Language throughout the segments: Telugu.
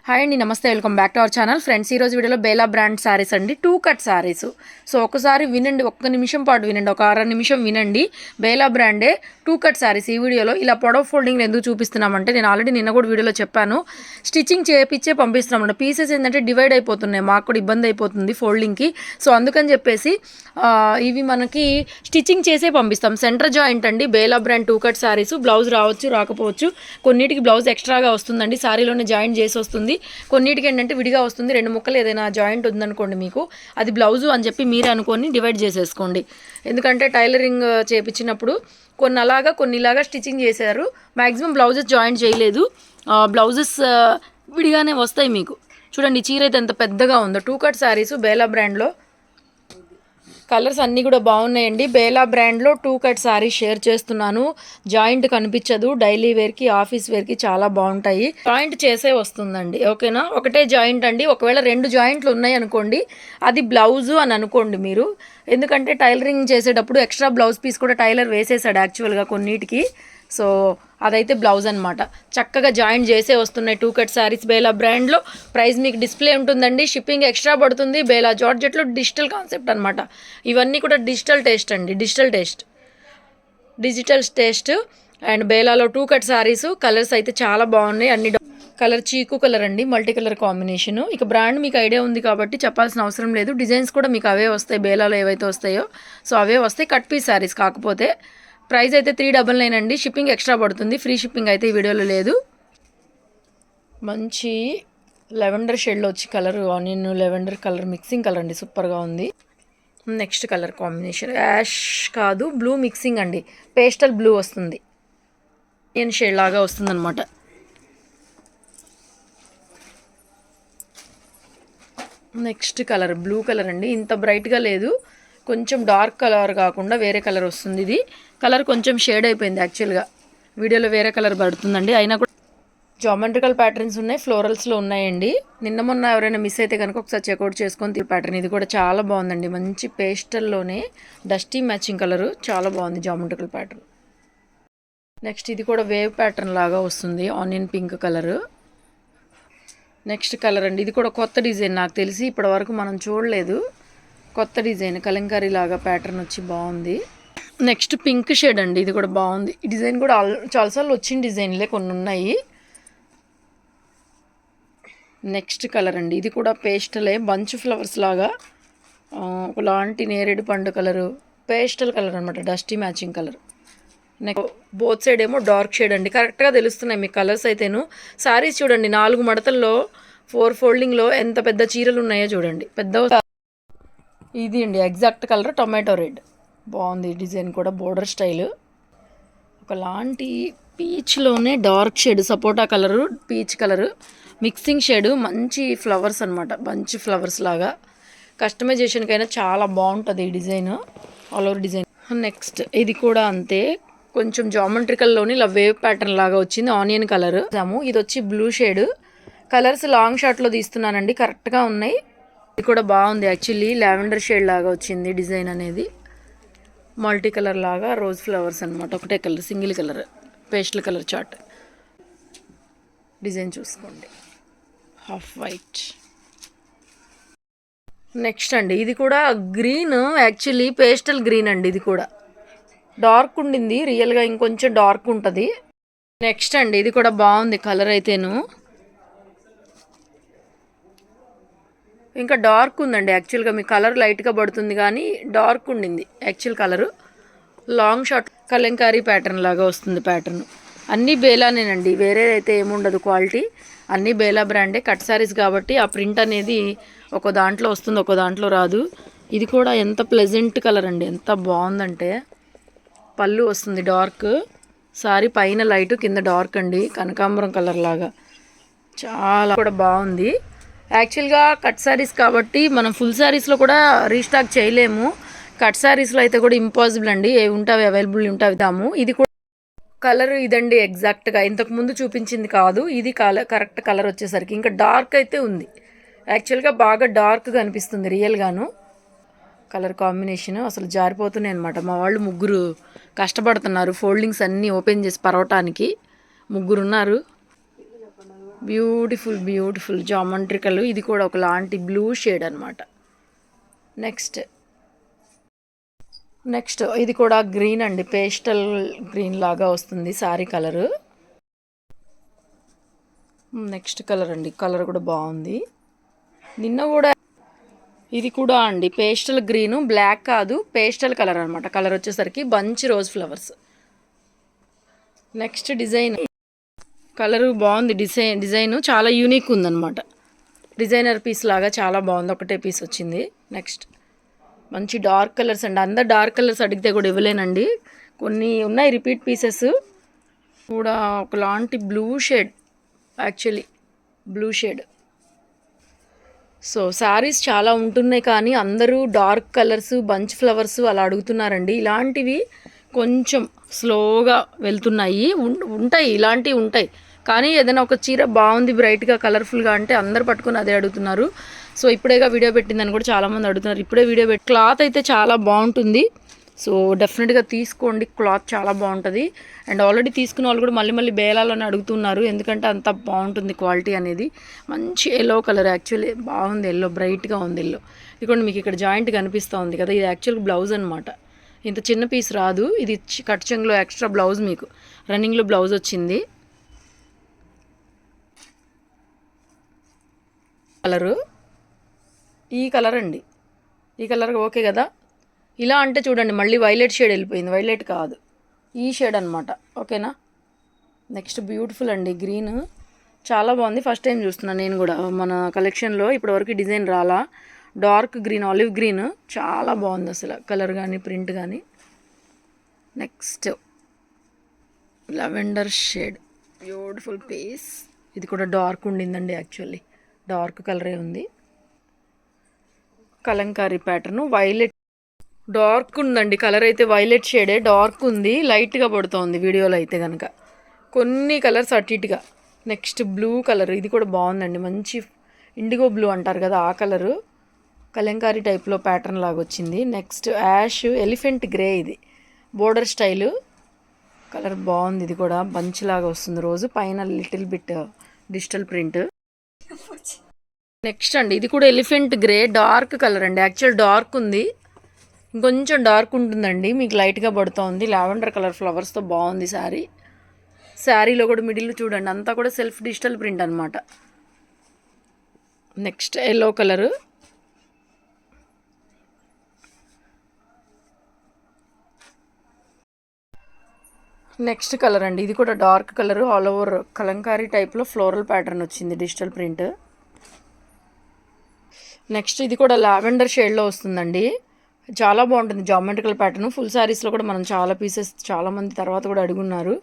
హాయ్ అండి, నమస్తే, welcome back to our channel. Friends, ఈరోజు వీడియోలో బేలా బ్రాండ్ శారీస్ అండి, 2 కట్ శారీస్. సో ఒకసారి వినండి, ఒక్క నిమిషం పాటు వినండి, ఒక అర నిమిషం వినండి. బేలా బ్రాండే 2 కట్ శారీస్. ఈ వీడియోలో ఇలా పొడవు ఫోల్డింగ్ ఎందుకు చూపిస్తున్నామంటే, నేను ఆల్రెడీ నిన్న కూడా వీడియోలో చెప్పాను, స్టిచ్చింగ్ చేయించే పంపిస్తున్నామంట. పీసెస్ ఏంటంటే డివైడ్ అయిపోతున్నాయి, మాకు కూడా ఇబ్బంది అయిపోతుంది ఫోల్డింగ్కి. సో అందుకని చెప్పేసి ఇవి మనకి స్టిచ్చింగ్ చేసే పంపిస్తాం. సెంటర్ జాయింట్ అండి, Bela brand 2 cut saris. Blouse రావచ్చు రాకపోవచ్చు, కొన్నిటికి బ్లౌజ్ ఎక్స్ట్రాగా వస్తుందండి, శారీలోనే జాయింట్ చేసి వస్తుంది. కొన్నిటికి ఏంటంటే విడిగా వస్తుంది. 2 ముక్కలు ఏదైనా జాయింట్ ఉందనుకోండి మీకు, అది బ్లౌజు అని చెప్పి మీరు అనుకొని డివైడ్ చేసేసుకోండి. ఎందుకంటే టైలరింగ్ చేయించినప్పుడు కొన్ని అలాగా కొన్ని ఇలాగా స్టిచ్చింగ్ చేశారు, మ్యాక్సిమం బ్లౌజెస్ జాయింట్ చేయలేదు. బ్లౌజెస్ విడిగానే వస్తాయి మీకు. చూడండి, చీర అయితే ఎంత పెద్దగా ఉందో. 2 కట్ శారీస్ బేలా బ్రాండ్లో. కలర్స్ అన్నీ కూడా బాగున్నాయండి. బేలా బ్రాండ్లో 2 కట్ శారీ షేర్ చేస్తున్నాను. జాయింట్ కనిపించదు, డైలీ వేర్కి ఆఫీస్ వేర్కి చాలా బాగుంటాయి. జాయింట్ చేసే వస్తుందండి, ఓకేనా. ఒకటే జాయింట్ అండి. ఒకవేళ 2 జాయింట్లు ఉన్నాయి అనుకోండి, అది బ్లౌజు అని అనుకోండి మీరు. ఎందుకంటే టైలరింగ్ చేసేటప్పుడు ఎక్స్ట్రా బ్లౌజ్ పీస్ కూడా టైలర్ వేసేసాడు యాక్చువల్గా కొన్నిటికి. సో అదైతే బ్లౌజ్ అనమాట. చక్కగా జాయింట్ చేసే వస్తున్నాయి 2 కట్ శారీస్ బేలా బ్రాండ్లో. ప్రైస్ మీకు డిస్ప్లే ఉంటుందండి, షిప్పింగ్ ఎక్స్ట్రా పడుతుంది. బేలా జార్జెట్లో డిజిటల్ కాన్సెప్ట్ అనమాట. ఇవన్నీ కూడా డిజిటల్ టేస్ట్ అండి, డిజిటల్ టేస్ట్. అండ్ బేలాలో 2 కట్ శారీస్. కలర్స్ అయితే చాలా బాగున్నాయి. అన్ని కలర్ చీకు కలర్ అండి, మల్టీ కలర్ కాంబినేషను. ఇక బ్రాండ్ మీకు ఐడియా ఉంది కాబట్టి చెప్పాల్సిన అవసరం లేదు. డిజైన్స్ కూడా మీకు అవే వస్తాయి, బేలాలో ఏవైతే వస్తాయో సో అవే వస్తాయి. కట్ పీస్ శారీస్ కాకపోతే. ప్రైస్ అయితే 399 అండి, షిప్పింగ్ ఎక్స్ట్రా పడుతుంది. ఫ్రీ షిప్పింగ్ అయితే ఈ వీడియోలో లేదు. మంచి లెవెండర్ షేడ్లో వచ్చి colour, onion lavender colour mixing colour అండి, సూపర్గా ఉంది. నెక్స్ట్ కలర్ కాంబినేషన్ యాష్ కాదు, బ్లూ మిక్సింగ్ అండి, పేస్టల్ బ్లూ వస్తుంది, ఆనియన్ షేడ్ లాగా వస్తుంది అనమాట. నెక్స్ట్ కలర్ బ్లూ కలర్ అండి, ఇంత బ్రైట్గా లేదు, కొంచెం డార్క్ కలర్ కాకుండా వేరే కలర్ వస్తుంది. ఇది కలర్ కొంచెం షేడ్ అయిపోయింది యాక్చువల్గా, వీడియోలో వేరే కలర్ పడుతుందండి. అయినా కూడా జామెట్రికల్ ప్యాటర్న్స్ ఉన్నాయి, ఫ్లోరల్స్లో ఉన్నాయండి. నిన్న మొన్న ఎవరైనా మిస్ అయితే కనుక ఒకసారి చెక్అవుట్ చేసుకొని ప్యాటర్న్. ఇది కూడా చాలా బాగుందండి, మంచి పేస్టల్లోనే డస్టీ మ్యాచింగ్ కలరు, చాలా బాగుంది జామెట్రికల్ ప్యాటర్న్. నెక్స్ట్ ఇది కూడా వేవ్ ప్యాటర్న్ లాగా వస్తుంది, onion pink colour. Next colour అండి, ఇది కూడా కొత్త డిజైన్, నాకు తెలిసి ఇప్పటివరకు మనం చూడలేదు. కొత్త డిజైన్, కలంకారీ లాగా ప్యాటర్న్ వచ్చి బాగుంది. నెక్స్ట్ పింక్ షేడ్ అండి, ఇది కూడా బాగుంది. ఈ డిజైన్ కూడా చాలాసార్లు వచ్చిన డిజైన్లే కొన్ని ఉన్నాయి. నెక్స్ట్ కలర్ అండి, ఇది కూడా పేస్టలే, బంచ్ ఫ్లవర్స్ లాగా ఒకలాంటి నేరేడు పండు కలరు, పేస్టల్ కలర్ అనమాట, dusty matching colour. Next both side ఏమో డార్క్ షేడ్ అండి, కరెక్ట్గా తెలుస్తున్నాయి మీకు కలర్స్ అయితేను. శారీస్ చూడండి, 4 మడతల్లో 4 ఫోల్డింగ్లో ఎంత పెద్ద చీరలు ఉన్నాయో చూడండి, పెద్ద. ఇది అండి ఎగ్జాక్ట్ కలర్ టొమాటో రెడ్, బాగుంది డిజైన్ కూడా, బోర్డర్ స్టైల్. ఒకలాంటి పీచ్లోనే dark shade, sapota colour peach colour mixing shade, మంచి ఫ్లవర్స్ అనమాట, మంచి ఫ్లవర్స్ లాగా. కస్టమైజేషన్కైనా చాలా బాగుంటుంది ఈ design, all over design. Next ఇది కూడా అంతే, కొంచెం జామెట్రికల్లోని ఇలా వేవ్ ప్యాటర్న్ లాగా వచ్చింది, ఆనియన్ కలర్. ఇది వచ్చి బ్లూ షేడ్. కలర్స్ లాంగ్ షాట్లో తీస్తున్నానండి, కరెక్ట్గా ఉన్నాయి. ఇది కూడా బాగుంది యాక్చువల్లీ, లావెండర్ షేడ్ లాగా వచ్చింది డిజైన్ అనేది, మల్టీ కలర్ లాగా రోజ్ ఫ్లవర్స్ అనమాట, ఒకటే colour, single colour, pastel colour chart. Design చూసుకోండి, హాఫ్ వైట్. నెక్స్ట్ అండి, ఇది కూడా గ్రీన్, యాక్చువల్లీ పేస్టల్ గ్రీన్ అండి, ఇది కూడా డార్క్ ఉండింది, రియల్గా ఇంకొంచెం డార్క్ ఉంటుంది. నెక్స్ట్ అండి, ఇది కూడా బాగుంది కలర్ అయితేను, ఇంకా డార్క్ ఉందండి యాక్చువల్గా. మీ కలర్ లైట్గా పడుతుంది కానీ డార్క్ ఉండింది actual colour. Long short Kalamkari pattern లాగా వస్తుంది ప్యాటర్న్. అన్నీ బేలానేనండి, వేరే అయితే ఏముండదు క్వాలిటీ, అన్నీ బేలా బ్రాండే. కట్ శారీస్ కాబట్టి ఆ ప్రింట్ అనేది ఒక దాంట్లో వస్తుంది, ఒక దాంట్లో రాదు. ఇది కూడా ఎంత ప్లెజెంట్ కలర్ అండి, ఎంత బాగుందంటే. పళ్ళు వస్తుంది డార్క్, సారీ పైన లైట్ కింద డార్క్ అండి, కనకాంబరం కలర్ లాగా, చాలా కూడా బాగుంది. యాక్చువల్గా కట్ శారీస్ కాబట్టి మనం ఫుల్ శారీస్లో కూడా రీస్టాక్ చేయలేము, కట్ శారీస్లో అయితే కూడా ఇంపాసిబుల్ అండి, ఏవి ఉంటావి అవైలబుల్ ఉంటావి దాము. ఇది కూడా కలర్ ఇదండి ఎగ్జాక్ట్గా, ఇంతకుముందు చూపించింది కాదు ఇది, కరెక్ట్ కలర్ వచ్చేసరికి ఇంకా డార్క్ అయితే ఉంది, యాక్చువల్గా బాగా డార్క్గా అనిపిస్తుంది రియల్గాను. కలర్ కాంబినేషన్ అసలు జారిపోతున్నాయి అనమాట. మా వాళ్ళు 3 కష్టపడుతున్నారు ఫోల్డింగ్స్ అన్నీ ఓపెన్ చేసి పరవటానికి, 3 ఉన్నారు. Beautiful beautiful geometrical. ఇది కూడా ఒకలాంటి బ్లూ షేడ్ అనమాట. నెక్స్ట్ ఇది కూడా గ్రీన్ అండి, పేస్టల్ గ్రీన్ లాగా వస్తుంది శారీ కలరు. నెక్స్ట్ కలర్ అండి, కలర్ కూడా బాగుంది. నిన్న కూడా ఇది కూడా అండి పేస్టల్ గ్రీను, బ్లాక్ కాదు పేస్టల్ కలర్ అనమాట. కలర్ వచ్చేసరికి bunch rose flowers. Next design colour బాగుంది, డిజైన్ చాలా యూనిక్ ఉందన్నమాట. డిజైనర్ పీస్ లాగా చాలా బాగుంది, ఒకటే పీస్ వచ్చింది. నెక్స్ట్ మంచి డార్క్ కలర్స్ అండి, అందరు డార్క్ కలర్స్ అడిగితే కూడా ఇవ్వలేనండి, కొన్ని ఉన్నాయి రిపీట్ పీసెస్ కూడా. ఒకలాంటి blue shade, actually blue shade. So saris చాలా ఉంటున్నాయి కానీ అందరూ డార్క్ కలర్స్ బంచ్ ఫ్లవర్స్ అలా అడుగుతున్నారండి. ఇలాంటివి కొంచెం స్లోగా వెళ్తున్నాయి, ఉంటాయి ఇలాంటివి ఉంటాయి. కానీ ఏదైనా ఒక చీర బాగుంది బ్రైట్గా కలర్ఫుల్గా అంటే అందరు పట్టుకొని అదే అడుగుతున్నారు. సో ఇప్పుడేగా వీడియో పెట్టిందని కూడా చాలామంది అడుగుతున్నారు. ఇప్పుడే వీడియో పెట్టి క్లాత్ అయితే చాలా బాగుంటుంది. సో డెఫినెట్గా తీసుకోండి, క్లాత్ చాలా బాగుంటుంది. అండ్ ఆల్రెడీ తీసుకున్న వాళ్ళు కూడా మళ్ళీ మళ్ళీ బేలాలని అడుగుతున్నారు, ఎందుకంటే అంత బాగుంటుంది క్వాలిటీ అనేది. మంచి ఎల్లో కలర్, యాక్చువల్లీ బాగుంది, ఎల్లో బ్రైట్గా ఉంది ఎల్లో. ఇదిగోండి మీకు ఇక్కడ జాయింట్ కనిపిస్తూ ఉంది కదా, ఇది యాక్చువల్గా బ్లౌజ్ అనమాట. ఇంత చిన్న పీస్ రాదు, ఇది కట్ చెంగులో ఎక్స్ట్రా బ్లౌజ్, మీకు రన్నింగ్లో బ్లౌజ్ వచ్చింది. కలరు ఈ కలర్ అండి, ఈ కలర్ ఓకే కదా. ఇలా అంటే చూడండి మళ్ళీ వైలెట్ షేడ్ వెళ్ళిపోయింది, వైలెట్ కాదు ఈ షేడ్ అనమాట, ఓకేనా. నెక్స్ట్ బ్యూటిఫుల్ అండి గ్రీన్, చాలా బాగుంది. ఫస్ట్ టైం చూస్తున్నాను నేను కూడా మన కలెక్షన్లో, ఇప్పటివరకు డిజైన్ రాలా. డార్క్ గ్రీన్, ఆలివ్ గ్రీన్ చాలా బాగుంది అసలు, కలర్ కానీ ప్రింట్ కానీ. Next lavender shade, beautiful piece. ఇది కూడా డార్క్ ఉండిందండి, యాక్చువల్లీ డార్క్ కలరే ఉంది. కలంకారీ ప్యాటర్ను, వైలెట్ డార్క్ ఉందండి కలర్ అయితే, వైలెట్ షేడే డార్క్ ఉంది, లైట్గా పడుతుంది వీడియోలో అయితే కనుక, కొన్ని కలర్స్ అటు ఇటుగా. నెక్స్ట్ బ్లూ కలర్, ఇది కూడా బాగుందండి, మంచి ఇండిగో బ్లూ అంటారు కదా ఆ కలరు, కలంకారీ టైప్లో ప్యాటర్న్ లాగా వచ్చింది. నెక్స్ట్ యాష్ ఎలిఫెంట్ గ్రే, ఇది బోర్డర్ స్టైలు, కలర్ బాగుంది. ఇది కూడా బంచ్ లాగా వస్తుంది రోజు, పైన little bit digital print. Next అండి ఇది కూడా ఎలిఫెంట్ గ్రే, డార్క్ కలర్ అండి, యాక్చువల్ డార్క్ ఉంది, ఇంకొంచెం డార్క్ ఉంటుందండి, మీకు లైట్గా పడుతుంది. లావెండర్ కలర్ ఫ్లవర్స్తో బాగుంది శారీ. శారీలో కూడా మిడిల్ చూడండి అంతా కూడా సెల్ఫ్ డిజిటల్ ప్రింట్ అనమాట. Next yellow colour, next colour అండి ఇది కూడా dark colour, all over Kalamkari టైప్లో ఫ్లోరల్ ప్యాటర్న్ వచ్చింది, డిజిటల్ ప్రింట్. నెక్స్ట్ ఇది కూడా లావెండర్ షేడ్లో వస్తుందండి, చాలా బాగుంటుంది జామెట్రికల్ ప్యాటర్న్. ఫుల్ శారీస్లో కూడా మనం చాలా పీసెస్ చాలామంది తర్వాత కూడా అడుగున్నారు,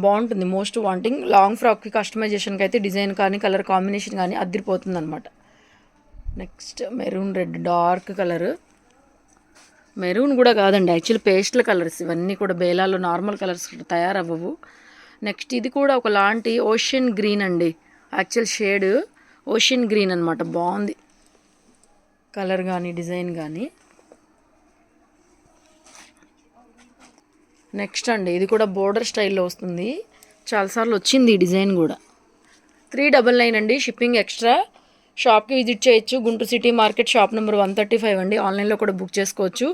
బాగుంటుంది. మోస్ట్ వాంటింగ్ లాంగ్ ఫ్రాక్కి కస్టమైజేషన్కి అయితే డిజైన్ కానీ కలర్ కాంబినేషన్ కానీ అదిరిపోతుంది అనమాట. Next maroon red, dark colour, maroon కూడా కాదండి యాక్చువల్లీ పేస్టల్ కలర్స్ ఇవన్నీ కూడా, బేలాలో నార్మల్ కలర్స్ తయారవ్వవు. నెక్స్ట్ ఇది కూడా ఒకలాంటి ఓషియన్ గ్రీన్ అండి, యాక్చువల్ షేడ్ ఓషియన్ గ్రీన్ అనమాట, బాగుంది కలర్ కానీ డిజైన్ కానీ. నెక్స్ట్ అండి ఇది కూడా బోర్డర్ స్టైల్లో వస్తుంది, చాలాసార్లు వచ్చింది ఈ డిజైన్ కూడా. 399 అండి, షిప్పింగ్ ఎక్స్ట్రా. షాప్కి విజిట్ చేయొచ్చు, Guntur city market, shop number 135 అండి. ఆన్లైన్లో కూడా బుక్ చేసుకోవచ్చు,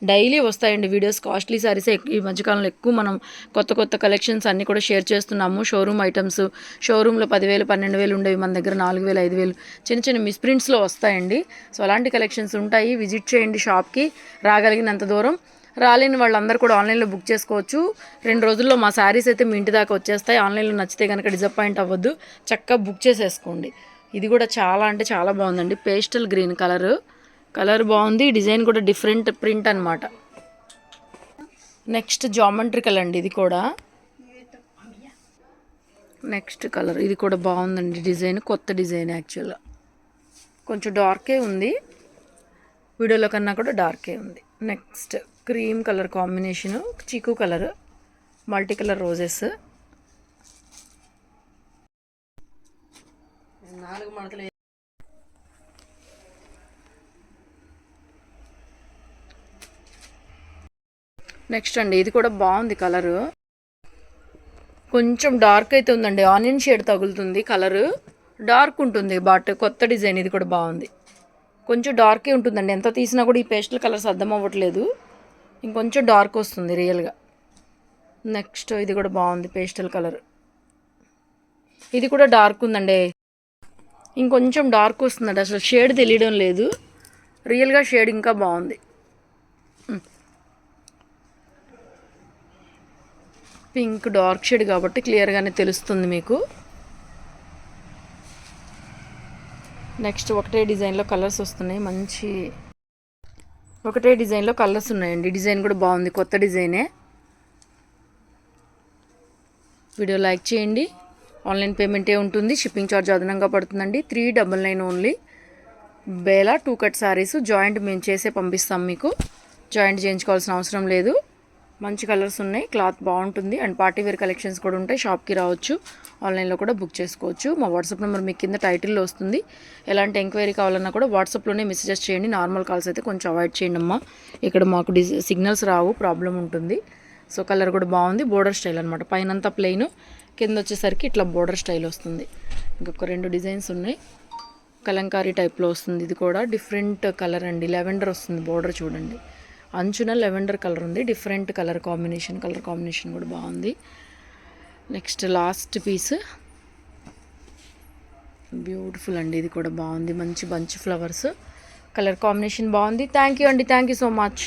డైలీ వస్తాయండి వీడియోస్. కాస్ట్లీ శారీస్ ఈ మధ్యకాలంలో ఎక్కువ మనం కొత్త కొత్త కలెక్షన్స్ అన్నీ కూడా షేర్ చేస్తున్నాము. షోరూమ్ ఐటమ్స్, షోరూంలో 10,000 12,000 ఉండేవి మన దగ్గర 4,000 5,000 చిన్న చిన్న మిస్ప్రింట్స్లో వస్తాయండి. సో అలాంటి కలెక్షన్స్ ఉంటాయి, విజిట్ చేయండి షాప్కి రాగలిగినంత దూరం. రాలేని వాళ్ళందరూ కూడా ఆన్లైన్లో బుక్ చేసుకోవచ్చు. 2 రోజుల్లో మా శారీస్ అయితే మీ ఇంటి దాకా వచ్చేస్తాయి. ఆన్లైన్లో నచ్చితే కనుక డిసప్పాయింట్ అవ్వద్దు, చక్కగా బుక్ చేసేసుకోండి. ఇది కూడా చాలా అంటే చాలా బాగుందండి, పేస్టల్ గ్రీన్ కలరు, కలర్ బాగుంది, డిజైన్ కూడా డిఫరెంట్ ప్రింట్ అనమాట. నెక్స్ట్ జామెట్రికల్ అండి ఇది కూడా. నెక్స్ట్ కలర్ ఇది కూడా బాగుందండి, డిజైన్ కొత్త డిజైన్, యాక్చువల్గా కొంచెం డార్కే ఉంది, వీడియోలో కన్నా కూడా డార్కే ఉంది. నెక్స్ట్ క్రీమ్ కలర్ కాంబినేషను, చీకు కలర్, మల్టీ కలర్ రోజెస్. 4 మడతలు. నెక్స్ట్ అండి ఇది కూడా బాగుంది కలరు, కొంచెం డార్క్ అయితే ఉందండి, ఆనియన్ షేడ్ తగులుతుంది, కలరు డార్క్ ఉంటుంది. బట్ కొత్త డిజైన్ ఇది కూడా బాగుంది. కొంచెం డార్కే ఉంటుందండి, ఎంత తీసినా కూడా ఈ పేస్టల్ కలర్స్ అర్థం అవ్వట్లేదు, ఇంకొంచెం డార్క్ వస్తుంది రియల్గా. నెక్స్ట్ ఇది కూడా బాగుంది, పేస్టల్ కలర్, ఇది కూడా డార్క్ ఉందండి, ఇంకొంచెం డార్క్ వస్తుందండి, అసలు షేడ్ తెలియడం లేదు, రియల్గా షేడ్ ఇంకా బాగుంది. పింక్ డార్క్ షేడ్ కాబట్టి క్లియర్గానే తెలుస్తుంది మీకు. నెక్స్ట్ ఒకటే డిజైన్లో కలర్స్ వస్తున్నాయి, ఒకటే డిజైన్లో కలర్స్ ఉన్నాయండి. డిజైన్ కూడా బాగుంది, కొత్త డిజైనే. వీడియో లైక్ చేయండి. ఆన్లైన్ పేమెంటే ఉంటుంది, షిప్పింగ్ ఛార్జ్ అదనంగా పడుతుందండి. 399 only. Bela 2 cut saris joint మేము చేసే పంపిస్తాం మీకు, జాయింట్ చేయించుకోవాల్సిన అవసరం లేదు. మంచి కలర్స్ ఉన్నాయి, క్లాత్ బాగుంటుంది, అండ్ పార్టీ వేర్ కలెక్షన్స్ కూడా ఉంటాయి. షాప్కి రావచ్చు, ఆన్లైన్లో కూడా బుక్ చేసుకోవచ్చు. మా వాట్సాప్ నెంబర్ మీకు కింద టైటిల్లో వస్తుంది. ఎలాంటి ఎంక్వైరీ కావాలన్నా కూడా వాట్సాప్లోనే మెసేజెస్ చేయండి. నార్మల్ కాల్స్ అయితే కొంచెం అవాయిడ్ చేయండి అమ్మా, ఇక్కడ మాకు సిగ్నల్స్ రావు, ప్రాబ్లం ఉంటుంది. సో కలర్ కూడా బాగుంది, బోర్డర్ స్టైల్ అనమాట, పైనంతా ప్లెయిన్, కింద వచ్చేసరికి ఇట్లా బోర్డర్ స్టైల్ వస్తుంది. ఇంకొక 2 డిజైన్స్ ఉన్నాయి, కలంకారీ టైప్లో వస్తుంది. ఇది కూడా డిఫరెంట్ కలర్ అండి, లెవెండర్ వస్తుంది బోర్డర్, చూడండి అంచున లెవెండర్ కలర్ ఉంది, డిఫరెంట్ కలర్ కాంబినేషన్ కూడా బాగుంది. నెక్స్ట్ లాస్ట్ పీస్ బ్యూటిఫుల్ అండి, ఇది కూడా బాగుంది, మంచి బంచ్ ఫ్లవర్స్, కలర్ కాంబినేషన్ బాగుంది. థ్యాంక్ యూ అండి, థ్యాంక్ యూ సో మచ్.